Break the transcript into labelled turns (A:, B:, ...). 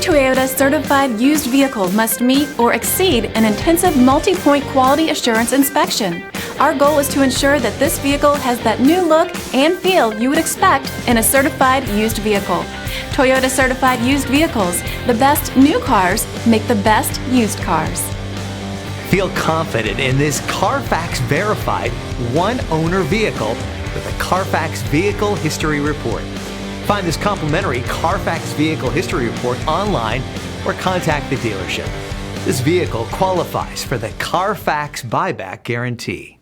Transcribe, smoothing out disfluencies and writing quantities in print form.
A: Toyota certified used vehicle must meet or exceed an intensive multi-point quality assurance inspection. Our goal is to ensure that this vehicle has that new look and feel you would expect in a certified used vehicle. Toyota certified used vehicles. The best new cars make the best used cars.
B: Feel confident in this Carfax verified one-owner vehicle with a Carfax Vehicle History Report. Find this complimentary Carfax Vehicle History Report online or contact the dealership. This vehicle qualifies for the Carfax Buyback Guarantee.